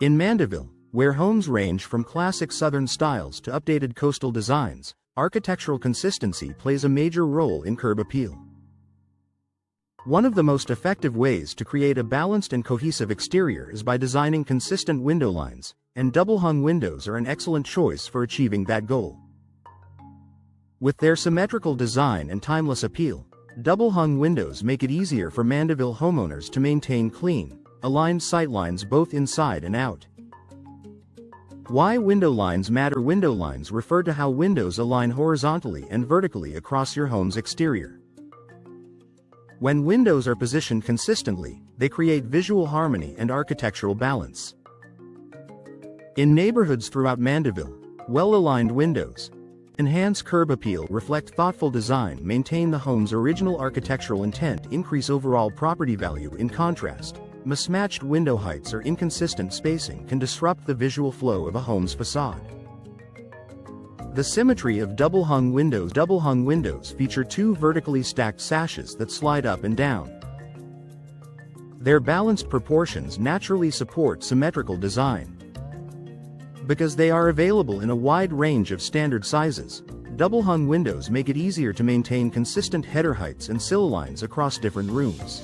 In Mandeville, where homes range from classic southern styles to updated coastal designs, architectural consistency plays a major role in curb appeal. One of the most effective ways to create a balanced and cohesive exterior is by designing consistent window lines, and double-hung windows are an excellent choice for achieving that goal. With their symmetrical design and timeless appeal, double-hung windows make it easier for Mandeville homeowners to maintain clean, aligned sightlines both inside and out. Why window lines matter? Window lines refer to how windows align horizontally and vertically across your home's exterior. When windows are positioned consistently, they create visual harmony and architectural balance. In neighborhoods throughout Mandeville, well-aligned windows enhance curb appeal, reflect thoughtful design, maintain the home's original architectural intent, increase overall property value. In contrast, mismatched window heights or inconsistent spacing can disrupt the visual flow of a home's facade. The symmetry of double-hung windows. Double-hung windows feature two vertically stacked sashes that slide up and down. Their balanced proportions naturally support symmetrical design. Because they are available in a wide range of standard sizes, double-hung windows make it easier to maintain consistent header heights and sill lines across different rooms.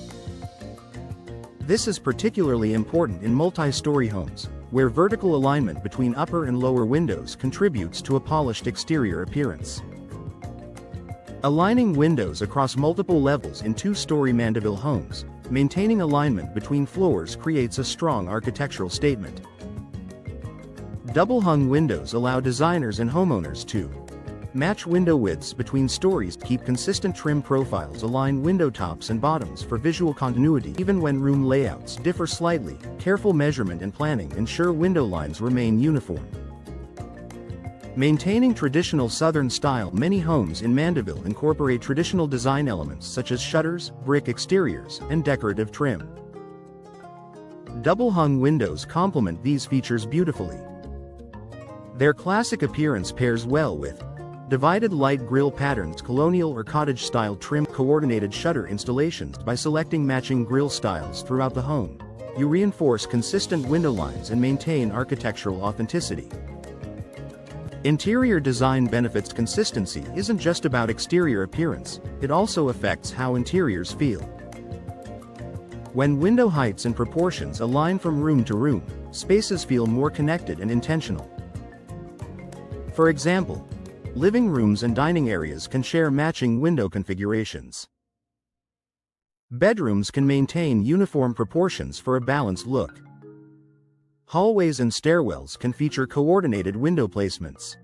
This is particularly important in multi-story homes, where vertical alignment between upper and lower windows contributes to a polished exterior appearance. Aligning windows across multiple levels in two-story Mandeville homes, maintaining alignment between floors creates a strong architectural statement. Double-hung windows allow designers and homeowners to match window widths between stories, keep consistent trim profiles, align window tops and bottoms for visual continuity. Even when room layouts differ slightly, careful measurement and planning ensure window lines remain uniform. Maintaining traditional southern style. Many homes in Mandeville incorporate traditional design elements such as shutters, brick exteriors, and decorative trim. Double-hung windows complement these features beautifully. Their classic appearance pairs well with divided light grille patterns, colonial or cottage-style trim, coordinated shutter installations. By selecting matching grille styles throughout the home, you reinforce consistent window lines and maintain architectural authenticity. Interior design benefits. Consistency isn't just about exterior appearance, it also affects how interiors feel. When window heights and proportions align from room to room, spaces feel more connected and intentional. For example, living rooms and dining areas can share matching window configurations. Bedrooms can maintain uniform proportions for a balanced look. Hallways and stairwells can feature coordinated window placements.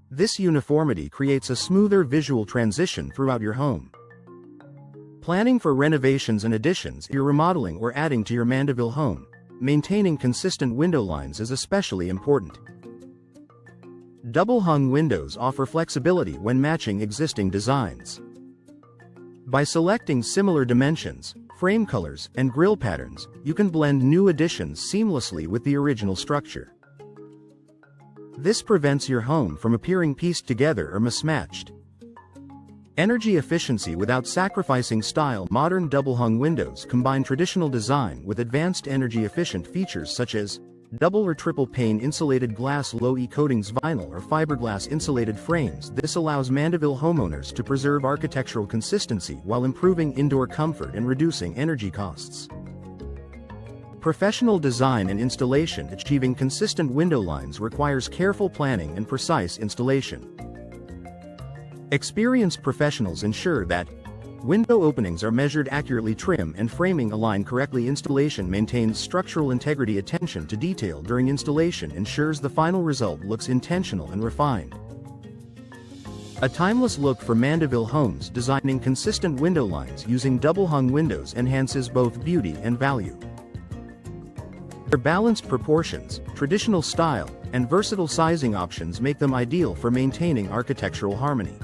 This uniformity creates a smoother visual transition throughout your home. Planning for renovations and additions. If you're remodeling or adding to your Mandeville home, maintaining consistent window lines is especially important. Double-hung windows offer flexibility when matching existing designs. By selecting similar dimensions, frame colors, and grille patterns, you can blend new additions seamlessly with the original structure. This prevents your home from appearing pieced together or mismatched. Energy efficiency without sacrificing style. Modern double-hung windows combine traditional design with advanced energy-efficient features such as double or triple pane insulated glass, low-E coatings, vinyl or fiberglass insulated frames. This allows Mandeville homeowners to preserve architectural consistency while improving indoor comfort and reducing energy costs. Professional design and installation. Achieving consistent window lines requires careful planning and precise installation. Experienced professionals ensure that window openings are measured accurately, trim and framing align correctly. Installation maintains structural integrity. Attention to detail during installation ensures the final result looks intentional and refined. A timeless look for Mandeville homes. Designing consistent window lines using double-hung windows enhances both beauty and value. Their balanced proportions, traditional style, and versatile sizing options make them ideal for maintaining architectural harmony.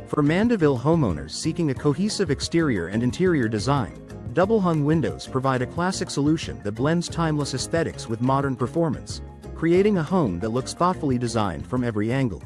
For Mandeville homeowners seeking a cohesive exterior and interior design, double-hung windows provide a classic solution that blends timeless aesthetics with modern performance, creating a home that looks thoughtfully designed from every angle.